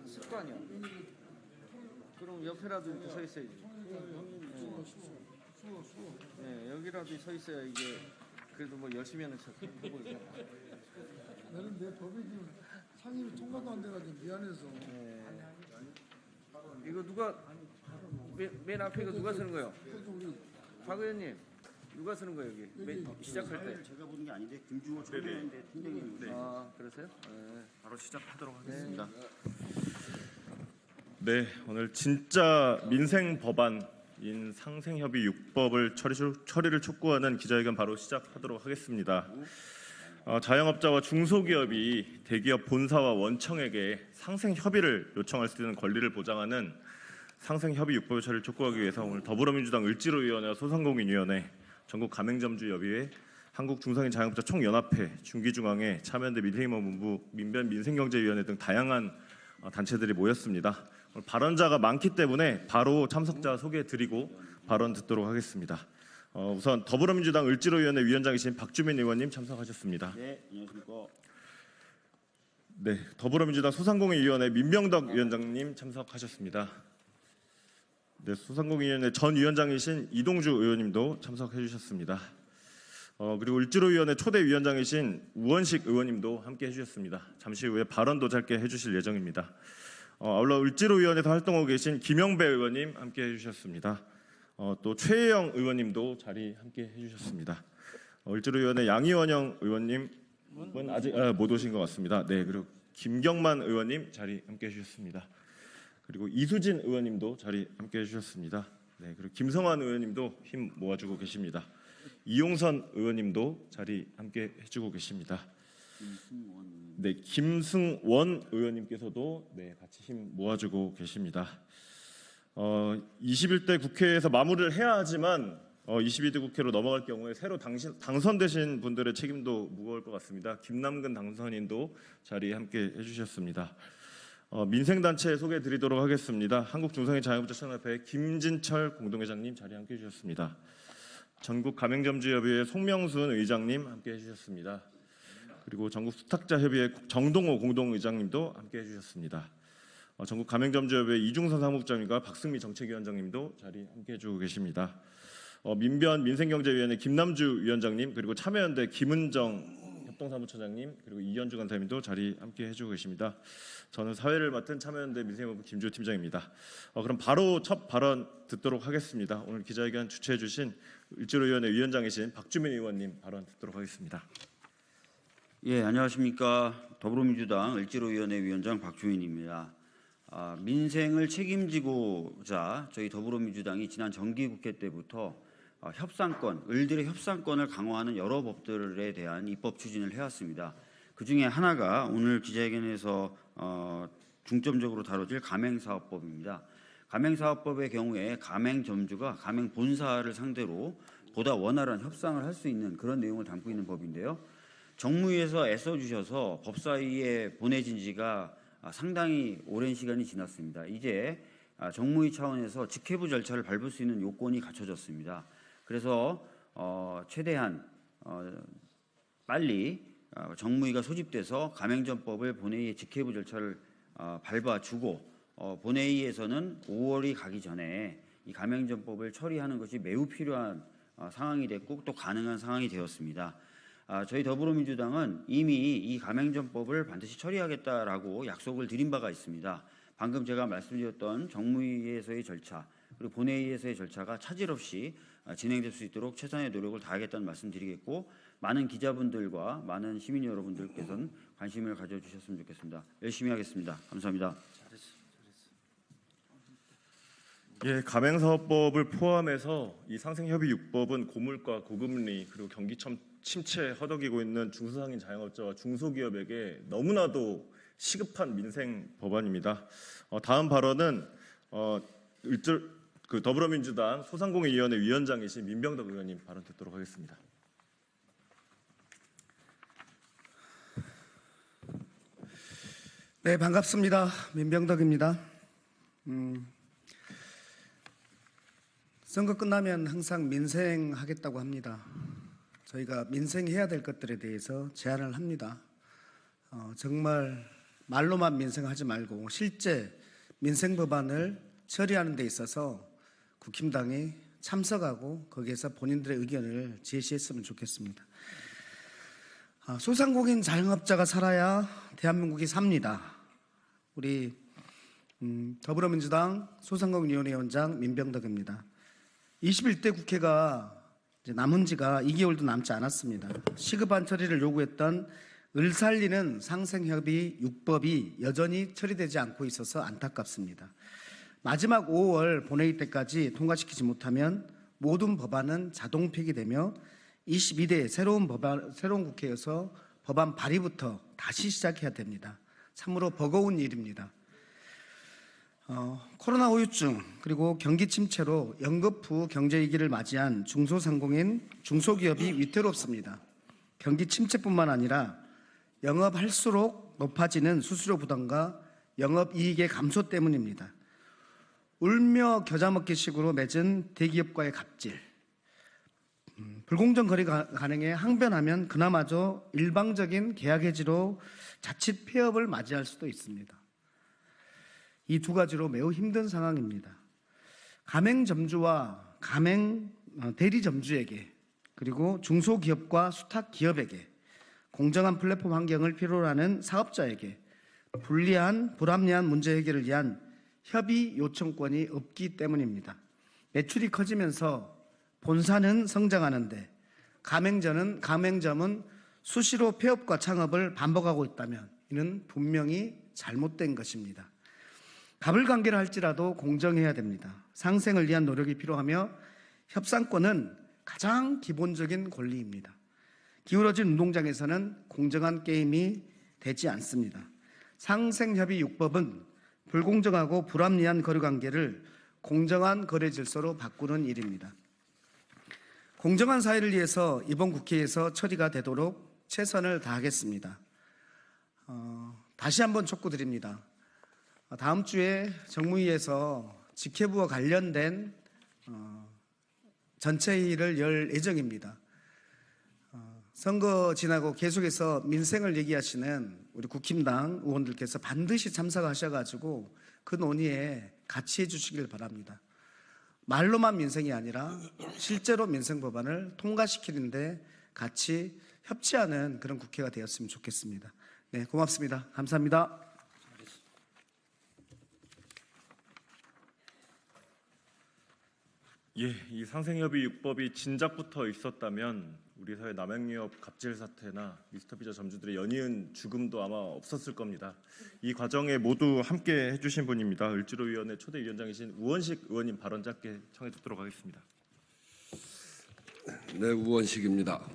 습관이야. 그럼 옆에라도 이렇게 서 있어야지. 네, 여기라도 서 있어야 이게 그래도 뭐 열심히 하는 척 해보고 있잖아. 나는 내 법이 지금 상임위 통과도 안 돼가지고 미안해서. 네. 이거 누가 맨 앞에 이거 누가 쓰는 거예요? 박 의원님 누가 쓰는 거예요 여기? 시작할 때. 제가 보는 게 아닌데 김주호 총괄인데 팀장님. 아 그러세요? 네. 바로 시작하도록 하겠습니다. 네. 네, 오늘 진짜 민생 법안인 상생협의 6법을 처리를 촉구하는 기자회견 바로 시작하도록 하겠습니다. 자영업자와 중소기업이 대기업 본사와 원청에게 상생협의를 요청할 수 있는 권리를 보장하는 상생협의 6법의 처리를 촉구하기 위해서 오늘 더불어민주당 을지로위원회와 소상공인위원회, 전국 가맹점주협의회, 한국중소기업자영업자 총연합회, 중기중앙회, 참여연대 민생임원본부, 민변민생경제위원회 등 다양한 단체들이 모였습니다. 오늘 발언자가 많기 때문에 바로 참석자 소개해드리고 발언 듣도록 하겠습니다. 우선 더불어민주당 을지로위원회 위원장이신 박주민 의원님 참석하셨습니다. 네, 안녕하십니까. 네, 더불어민주당 소상공인위원회 민병덕 위원장님 참석하셨습니다. 네, 소상공인위원회 전 위원장이신 이동주 의원님도 참석해 주셨습니다. 그리고 을지로위원회 초대 위원장이신 우원식 의원님도 함께 해주셨습니다. 잠시 후에 발언도 짧게 해주실 예정입니다. 아울러 을지로위원회에서 활동하고 계신 김영배 의원님 함께 해주셨습니다. 또 최혜영 의원님도 자리 함께 해주셨습니다. 을지로위원회 양희원영 의원님은 아직 못 오신 것 같습니다. 네, 그리고 김경만 의원님 자리 함께 해주셨습니다. 그리고 이수진 의원님도 자리 함께 해주셨습니다. 네, 그리고 김성환 의원님도 힘 모아주고 계십니다. 이용선 의원님도 자리 함께 해주고 계십니다. 네, 김승원 의원님께서도 네, 같이 힘 모아주고 계십니다. 21대 국회에서 마무리를 해야 하지만 22대 국회로 넘어갈 경우에 새로 당선되신 분들의 책임도 무거울 것 같습니다. 김남근 당선인도 자리에 함께 해주셨습니다. 민생단체 소개해드리도록 하겠습니다. 한국중소기업자영업자총연합회 김진철 공동회장님 자리에 함께 해주셨습니다. 전국 가맹점주협의회 송명순 의장님 함께 해주셨습니다. 그리고 전국 수탁자협의회 정동호 공동의장님도 함께 해주셨습니다. 전국 가맹점주협의회 이중선 사무국장님과 박승미 정책위원장님도 자리 함께 해주고 계십니다. 민변 민생경제위원회 김남주 위원장님, 그리고 참여연대 김은정 협동사무처장님, 그리고 이현주 간사님도 자리 함께 해주고 계십니다. 저는 사회를 맡은 참여연대 민생협의회 김주호 팀장입니다. 그럼 바로 첫 발언 듣도록 하겠습니다. 오늘 기자회견 주최해 주신 을지로위원회 위원장이신 박주민 의원님 발언 듣도록 하겠습니다. 예, 안녕하십니까. 더불어민주당 을지로위원회 위원장 박주민입니다. 민생을 책임지고자 저희 더불어민주당이 지난 정기국회 때부터 협상권, 을들의 협상권을 강화하는 여러 법들에 대한 입법 추진을 해왔습니다. 그중에 하나가 오늘 기자회견에서 중점적으로 다뤄질 가맹사업법입니다. 가맹사업법의 경우에 가맹점주가 가맹본사를 상대로 보다 원활한 협상을 할 수 있는 그런 내용을 담고 있는 법인데요. 정무위에서 애써주셔서 법사위에 보내진 지가 상당히 오랜 시간이 지났습니다. 이제 정무위 차원에서 직회부 절차를 밟을 수 있는 요건이 갖춰졌습니다. 그래서 최대한 빨리 정무위가 소집돼서 가맹점법을 본회의의 직회부 절차를 밟아주고 본회의에서는 5월이 가기 전에 이 가맹점법을 처리하는 것이 매우 필요한 상황이 됐고 또 가능한 상황이 되었습니다. 저희 더불어민주당은 이미 이 가맹점법을 반드시 처리하겠다라고 약속을 드린 바가 있습니다. 방금 제가 말씀드렸던 정무위에서의 절차 그리고 본회의에서의 절차가 차질 없이 진행될 수 있도록 최선의 노력을 다하겠다는 말씀드리겠고 많은 기자분들과 많은 시민 여러분들께서는 관심을 가져주셨으면 좋겠습니다. 열심히 하겠습니다. 감사합니다. 예, 가맹사업법을 포함해서 이 상생협의 6법은 고물가, 고금리 그리고 경기 침체 허덕이고 있는 중소상인 자영업자와 중소기업에게 너무나도 시급한 민생 법안입니다. 다음 발언은 더불어민주당 소상공인위원회 위원장이신 민병덕 의원님 발언 듣도록 하겠습니다. 네, 반갑습니다. 민병덕입니다. 선거 끝나면 항상 민생 하겠다고 합니다. 저희가 민생해야 될 것들에 대해서 제안을 합니다. 정말 말로만 민생하지 말고 실제 민생 법안을 처리하는 데 있어서 국힘당이 참석하고 거기에서 본인들의 의견을 제시했으면 좋겠습니다. 소상공인 자영업자가 살아야 대한민국이 삽니다. 우리 더불어민주당 소상공인위원회 위원장 민병덕입니다. 21대 국회가 이제 남은 지가 2개월도 남지 않았습니다. 시급한 처리를 요구했던 을살리는 상생협의 6법이 여전히 처리되지 않고 있어서 안타깝습니다. 마지막 5월 본회의 때까지 통과시키지 못하면 모든 법안은 자동 폐기되며 22대 새로운 국회에서 법안 발의부터 다시 시작해야 됩니다. 참으로 버거운 일입니다. 코로나 후유증 그리고 경기 침체로 연거푸 경제위기를 맞이한 중소상공인, 중소기업이 위태롭습니다. 경기 침체뿐만 아니라 영업할수록 높아지는 수수료 부담과 영업이익의 감소 때문입니다. 울며 겨자 먹기식으로 맺은 대기업과의 갑질, 불공정 거래 가능에 항변하면 그나마저 일방적인 계약 해지로 자칫 폐업을 맞이할 수도 있습니다. 이 두 가지로 매우 힘든 상황입니다. 가맹점주와 대리점주에게 그리고 중소기업과 수탁기업에게 공정한 플랫폼 환경을 필요로 하는 사업자에게 불합리한 문제 해결을 위한 협의 요청권이 없기 때문입니다. 매출이 커지면서 본사는 성장하는데 가맹점은 수시로 폐업과 창업을 반복하고 있다면 이는 분명히 잘못된 것입니다. 가불관계를 할지라도 공정해야 됩니다. 상생을 위한 노력이 필요하며 협상권은 가장 기본적인 권리입니다. 기울어진 운동장에서는 공정한 게임이 되지 않습니다. 상생협의 6법은 불공정하고 불합리한 거래관계를 공정한 거래 질서로 바꾸는 일입니다. 공정한 사회를 위해서 이번 국회에서 처리가 되도록 최선을 다하겠습니다. 다시 한번 촉구드립니다. 다음 주에 정무위에서 직회부와 관련된 전체회의를 열 예정입니다. 선거 지나고 계속해서 민생을 얘기하시는 우리 국힘당 의원들께서 반드시 참석하셔가지고 그 논의에 같이 해주시길 바랍니다. 말로만 민생이 아니라 실제로 민생 법안을 통과시키는데 같이 협치하는 그런 국회가 되었으면 좋겠습니다. 네, 고맙습니다. 감사합니다. 예, 이 상생협의 6법이 진작부터 있었다면 우리 사회 남행유업 갑질 사태나 미스터피자 점주들의 연이은 죽음도 아마 없었을 겁니다. 이 과정에 모두 함께 해주신 분입니다. 을지로위원회 초대위원장이신 우원식 의원님 발언 짧게 청해 듣도록 하겠습니다. 네, 우원식입니다.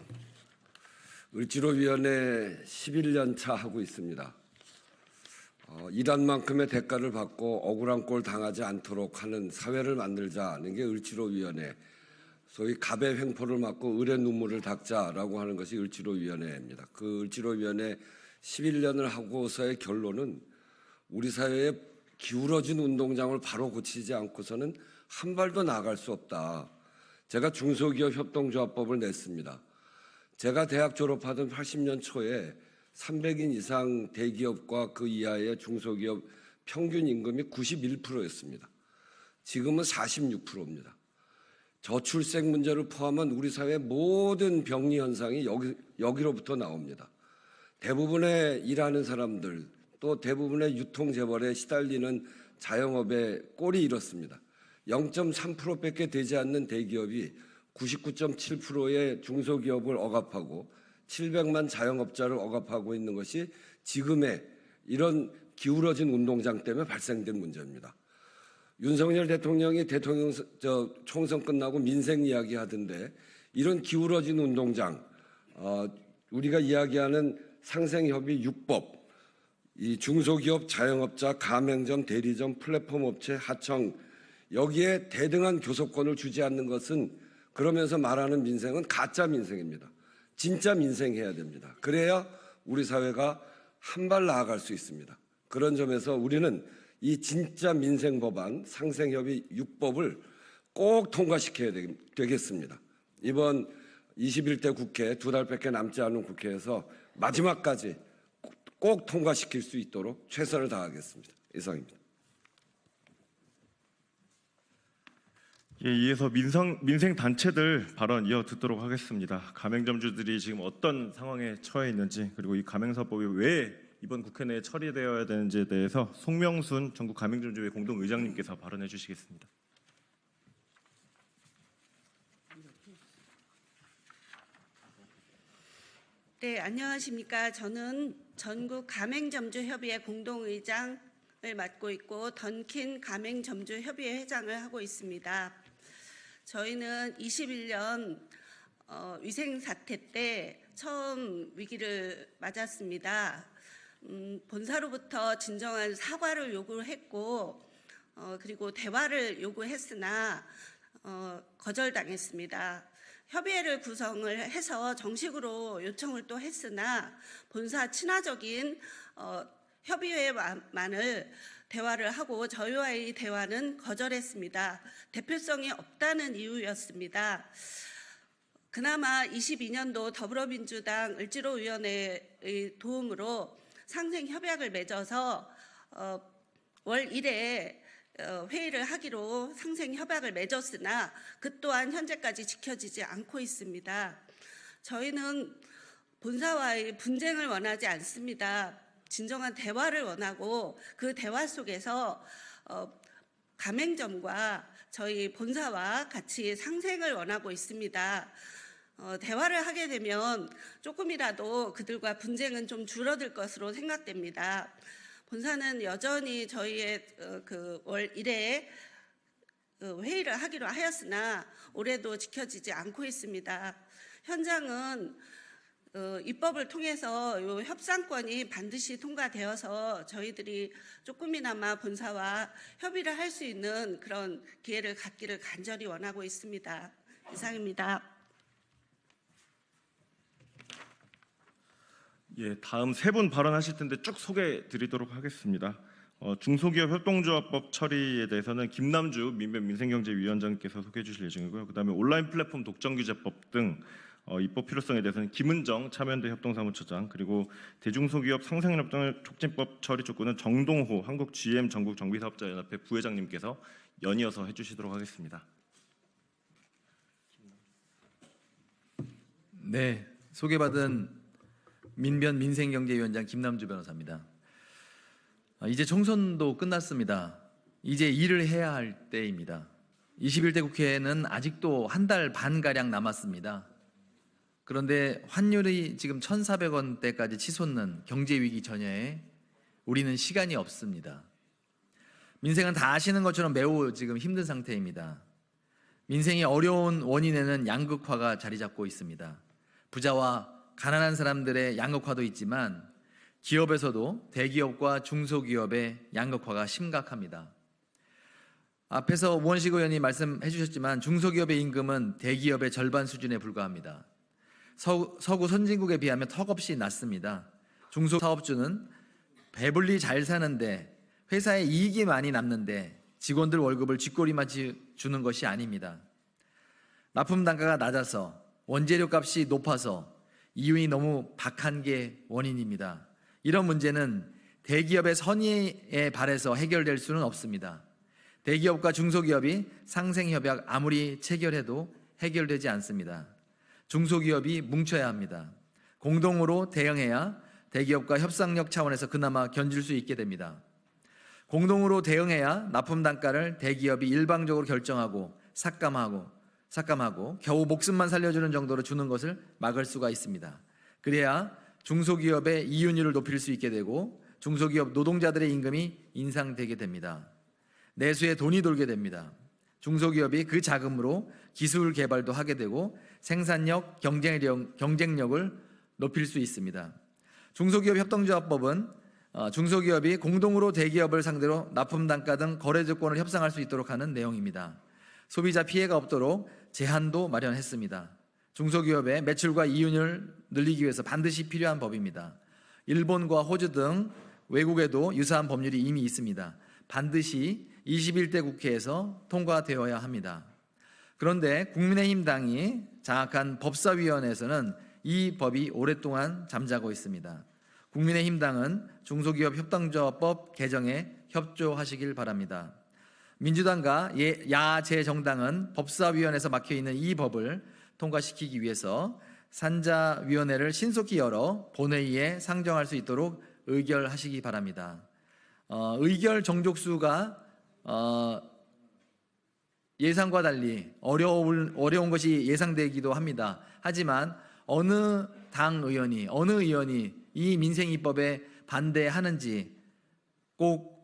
을지로위원회 11년 차 하고 있습니다. 일한 만큼의 대가를 받고 억울한 꼴 당하지 않도록 하는 사회를 만들자는 게 을지로위원회, 소위 갑의 횡포를 막고 을의 눈물을 닦자라고 하는 것이 을지로위원회입니다. 그 을지로위원회 11년을 하고서의 결론은 우리 사회의 기울어진 운동장을 바로 고치지 않고서는 한 발도 나아갈 수 없다. 제가 중소기업 협동조합법을 냈습니다. 제가 대학 졸업하던 80년 초에 300인 이상 대기업과 그 이하의 중소기업 평균 임금이 91%였습니다. 지금은 46%입니다. 저출생 문제를 포함한 우리 사회의 모든 병리 현상이 여기로부터 나옵니다. 대부분의 일하는 사람들, 또 대부분의 유통재벌에 시달리는 자영업의 꼴이 이렇습니다. 0.3%밖에 되지 않는 대기업이 99.7%의 중소기업을 억압하고 700만 자영업자를 억압하고 있는 것이 지금의 이런 기울어진 운동장 때문에 발생된 문제입니다. 윤석열 대통령이 총선 끝나고 민생 이야기 하던데 이런 기울어진 운동장, 우리가 이야기하는 상생협의 6법, 이 중소기업, 자영업자, 가맹점, 대리점, 플랫폼업체, 하청 여기에 대등한 교섭권을 주지 않는 것은 그러면서 말하는 민생은 가짜 민생입니다. 진짜 민생해야 됩니다. 그래야 우리 사회가 한 발 나아갈 수 있습니다. 그런 점에서 우리는 이 진짜 민생 법안 상생협의 6법을 꼭 통과시켜야 되겠습니다. 이번 21대 국회 2달밖에 남지 않은 국회에서 마지막까지 꼭 통과시킬 수 있도록 최선을 다하겠습니다. 이상입니다. 예, 이어서 민생 단체들 발언 이어 듣도록 하겠습니다. 가맹점주들이 지금 어떤 상황에 처해 있는지, 그리고 이 가맹사법이 왜 이번 국회 내에 처리되어야 되는지에 대해서 송명순 전국 가맹점주회 공동의장님께서 발언해 주시겠습니다. 네, 안녕하십니까. 저는 전국 가맹점주협의회 공동의장을 맡고 있고 던킨 가맹점주협의회 회장을 하고 있습니다. 저희는 21년 위생 사태 때 처음 위기를 맞았습니다. 본사로부터 진정한 사과를 요구했고 그리고 대화를 요구했으나 거절당했습니다. 협의회를 구성을 해서 정식으로 요청을 또 했으나 본사 친화적인 협의회만을 대화를 하고 저희와의 대화는 거절했습니다. 대표성이 없다는 이유였습니다. 그나마 22년도 더불어민주당 을지로위원회의 도움으로 상생협약을 맺어서 월 1회 회의를 하기로 상생협약을 맺었으나 그 또한 현재까지 지켜지지 않고 있습니다. 저희는 본사와의 분쟁을 원하지 않습니다. 진정한 대화를 원하고 그 대화 속에서 가맹점과 저희 본사와 같이 상생을 원하고 있습니다. 대화를 하게 되면 조금이라도 그들과 분쟁은 좀 줄어들 것으로 생각됩니다. 본사는 여전히 저희의 월 1회 회의를 하기로 하였으나 올해도 지켜지지 않고 있습니다. 현장은 입법을 통해서 이 협상권이 반드시 통과되어서 저희들이 조금이나마 본사와 협의를 할 수 있는 그런 기회를 갖기를 간절히 원하고 있습니다. 이상입니다. 예, 다음 세 분 발언하실 텐데 쭉 소개해 드리도록 하겠습니다. 중소기업 협동조합법 처리에 대해서는 김남주 민생경제위원장께서 소개해 주실 예정이고요. 그다음에 온라인 플랫폼 독점규제법 등 입법 필요성에 대해서는 김은정 참여연대 협동사무처장, 그리고 대중소기업 상생협동을 촉진법 처리 촉구는 정동호 한국 GM 전국 정비사업자연합회 부회장님께서 연이어서 해주시도록 하겠습니다. 네, 소개받은 민변 민생경제위원장 김남주 변호사입니다. 이제 총선도 끝났습니다. 이제 일을 해야 할 때입니다. 21대 국회에는 아직도 한 달 반가량 남았습니다. 그런데 환율이 지금 1,400원대까지 치솟는 경제위기 전야에 우리는 시간이 없습니다. 민생은 다 아시는 것처럼 매우 지금 힘든 상태입니다. 민생이 어려운 원인에는 양극화가 자리 잡고 있습니다. 부자와 가난한 사람들의 양극화도 있지만 기업에서도 대기업과 중소기업의 양극화가 심각합니다. 앞에서 우원식 의원이 말씀해 주셨지만 중소기업의 임금은 대기업의 절반 수준에 불과합니다. 서구 선진국에 비하면 턱없이 낮습니다. 중소사업주는 배불리 잘 사는데 회사에 이익이 많이 남는데 직원들 월급을 쥐꼬리만 주는 것이 아닙니다. 납품 단가가 낮아서 원재료 값이 높아서 이윤이 너무 박한 게 원인입니다. 이런 문제는 대기업의 선의에 발해서 해결될 수는 없습니다. 대기업과 중소기업이 상생협약 아무리 체결해도 해결되지 않습니다. 중소기업이 뭉쳐야 합니다. 공동으로 대응해야 대기업과 협상력 차원에서 그나마 견딜 수 있게 됩니다. 공동으로 대응해야 납품 단가를 대기업이 일방적으로 결정하고 삭감하고 겨우 목숨만 살려주는 정도로 주는 것을 막을 수가 있습니다. 그래야 중소기업의 이윤율을 높일 수 있게 되고 중소기업 노동자들의 임금이 인상되게 됩니다. 내수에 돈이 돌게 됩니다. 중소기업이 그 자금으로 기술 개발도 하게 되고 생산력, 경쟁력을 높일 수 있습니다. 중소기업 협동조합법은 중소기업이 공동으로 대기업을 상대로 납품 단가 등 거래 조건을 협상할 수 있도록 하는 내용입니다. 소비자 피해가 없도록 제한도 마련했습니다. 중소기업의 매출과 이윤을 늘리기 위해서 반드시 필요한 법입니다. 일본과 호주 등 외국에도 유사한 법률이 이미 있습니다. 반드시 21대 국회에서 통과되어야 합니다. 그런데 국민의힘 당이 장악한 법사위원회에서는 이 법이 오랫동안 잠자고 있습니다. 국민의힘당은 중소기업 협동조합법 개정에 협조하시길 바랍니다. 민주당과 야재정당은 법사위원회에서 막혀있는 이 법을 통과시키기 위해서 산자위원회를 신속히 열어 본회의에 상정할 수 있도록 의결하시기 바랍니다. 의결 정족수가 예상과 달리 어려운 것이 예상되기도 합니다. 하지만 어느 의원이 이 민생 입법에 반대하는지 꼭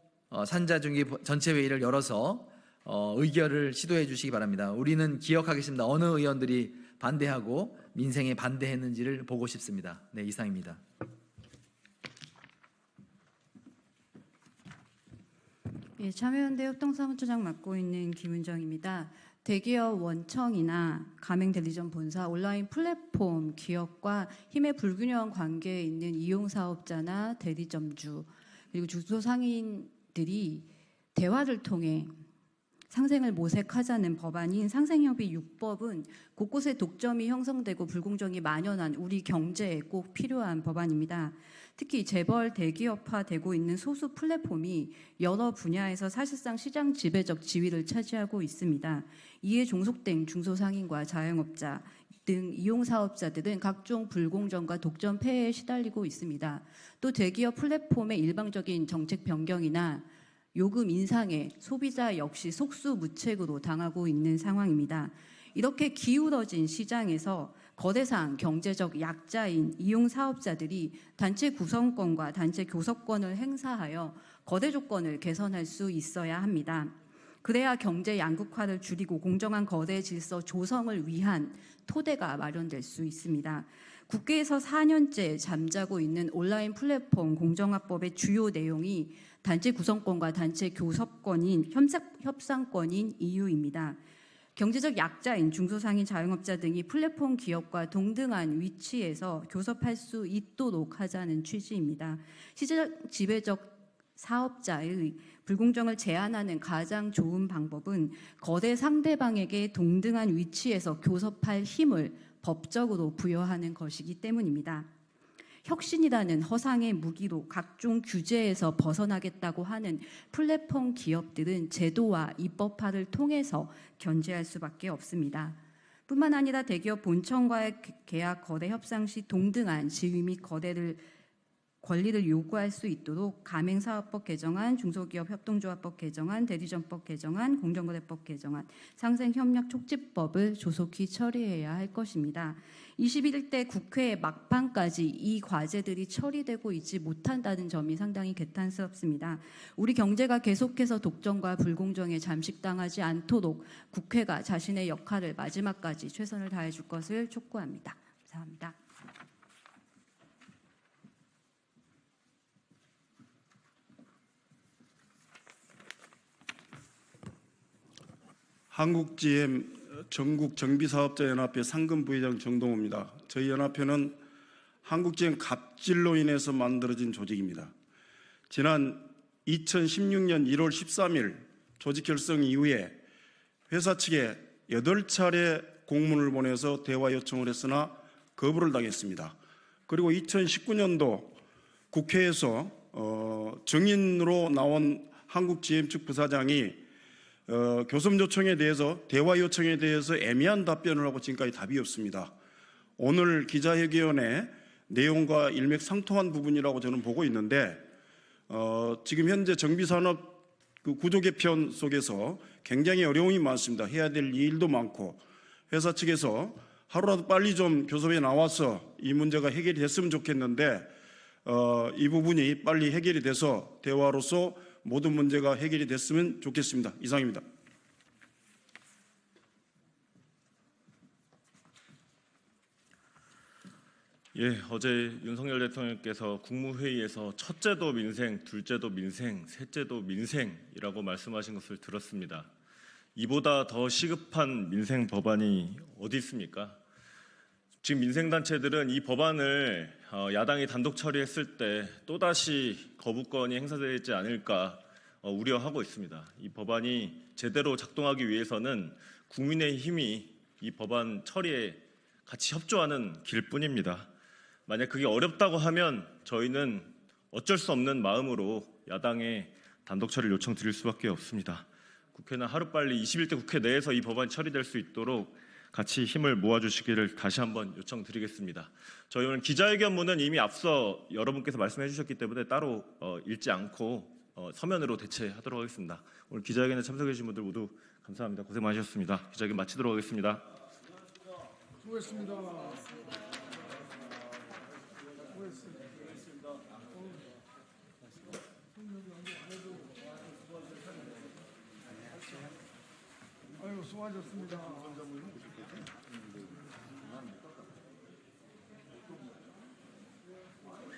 산자중기 전체 회의를 열어서 의결을 시도해 주시기 바랍니다. 우리는 기억하겠습니다. 어느 의원들이 반대하고 민생에 반대했는지를 보고 싶습니다. 네, 이상입니다. 예, 참여연대 협동사무처장 맡고 있는 김은정입니다. 대기업 원청이나 가맹대리점 본사, 온라인 플랫폼 기업과 힘의 불균형 관계에 있는 이용사업자나 대리점주 그리고 중소상인들이 대화를 통해 상생을 모색하자는 법안인 상생협의 6법은 곳곳에 독점이 형성되고 불공정이 만연한 우리 경제에 꼭 필요한 법안입니다. 특히 재벌 대기업화되고 있는 소수 플랫폼이 여러 분야에서 사실상 시장 지배적 지위를 차지하고 있습니다. 이에 종속된 중소상인과 자영업자 등 이용사업자들은 각종 불공정과 독점 폐해에 시달리고 있습니다. 또 대기업 플랫폼의 일방적인 정책 변경이나 요금 인상에 소비자 역시 속수무책으로 당하고 있는 상황입니다. 이렇게 기울어진 시장에서 거대상 경제적 약자인 이용사업자들이 단체 구성권과 단체 교섭권을 행사하여 거대 조건을 개선할 수 있어야 합니다. 그래야 경제 양극화를 줄이고 공정한 거대 질서 조성을 위한 토대가 마련될 수 있습니다. 국회에서 4년째 잠자고 있는 온라인 플랫폼 공정화법의 주요 내용이 단체 구성권과 단체 교섭권인 협상권인 이유입니다. 경제적 약자인 중소상인 자영업자 등이 플랫폼 기업과 동등한 위치에서 교섭할 수 있도록 하자는 취지입니다. 시장 지배적 사업자의 불공정을 제한하는 가장 좋은 방법은 거대 상대방에게 동등한 위치에서 교섭할 힘을 법적으로 부여하는 것이기 때문입니다. 혁신이라는 허상의 무기로 각종 규제에서 벗어나겠다고 하는 플랫폼 기업들은 제도와 입법화를 통해서 견제할 수밖에 없습니다. 뿐만 아니라 대기업 본청과의 계약 거래 협상 시 동등한 지위 및 권리를 요구할 수 있도록 가맹사업법 개정안, 중소기업 협동조합법 개정안, 대리점법 개정안, 공정거래법 개정안, 상생협력촉진법을 조속히 처리해야 할 것입니다. 21대 국회 막판까지 이 과제들이 처리되고 있지 못한다는 점이 상당히 개탄스럽습니다. 우리 경제가 계속해서 독점과 불공정에 잠식당하지 않도록 국회가 자신의 역할을 마지막까지 최선을 다해 줄 것을 촉구합니다. 감사합니다. 한국GM 전국정비사업자연합회 상금 부회장 정동호입니다. 저희 연합회는 한국GM 갑질로 인해서 만들어진 조직입니다. 지난 2016년 1월 13일 조직 결성 이후에 회사 측에 8차례 공문을 보내서 대화 요청을 했으나 거부를 당했습니다. 그리고 2019년도 국회에서 증인으로 나온 한국GM 측 부사장이 교섭 요청에 대해서 대화 요청에 대해서 애매한 답변을 하고 지금까지 답이 없습니다. 오늘 기자회견의 내용과 일맥상통한 부분이라고 저는 보고 있는데 지금 현재 정비산업 그 구조 개편 속에서 굉장히 어려움이 많습니다. 해야 될 일도 많고 회사 측에서 하루라도 빨리 좀 교섭에 나와서 이 문제가 해결이 됐으면 좋겠는데 이 부분이 빨리 해결이 돼서 대화로서 모든 문제가 해결이 됐으면 좋겠습니다. 이상입니다. 예, 어제 윤석열 대통령께서 국무회의에서 첫째도 민생, 둘째도 민생, 셋째도 민생이라고 말씀하신 것을 들었습니다. 이보다 더 시급한 민생 법안이 어디 있습니까? 지금 민생단체들은 이 법안을 야당이 단독 처리했을 때 또다시 거부권이 행사되지 않을까 우려하고 있습니다. 이 법안이 제대로 작동하기 위해서는 국민의힘이 이 법안 처리에 같이 협조하는 길뿐입니다. 만약 그게 어렵다고 하면 저희는 어쩔 수 없는 마음으로 야당에 단독 처리를 요청드릴 수밖에 없습니다. 국회는 하루빨리 21대 국회 내에서 이 법안이 처리될 수 있도록 같이 힘을 모아주시기를 다시 한번 요청드리겠습니다. 저희 오늘 기자회견문은 이미 앞서 여러분께서 말씀해 주셨기 때문에 따로 읽지 않고 서면으로 대체하도록 하겠습니다. 오늘 기자회견에 참석해 주신 분들 모두 감사합니다. 고생 많으셨습니다. 기자회견 마치도록 하겠습니다. 수고했습니다. 아유, 수고하셨습니다.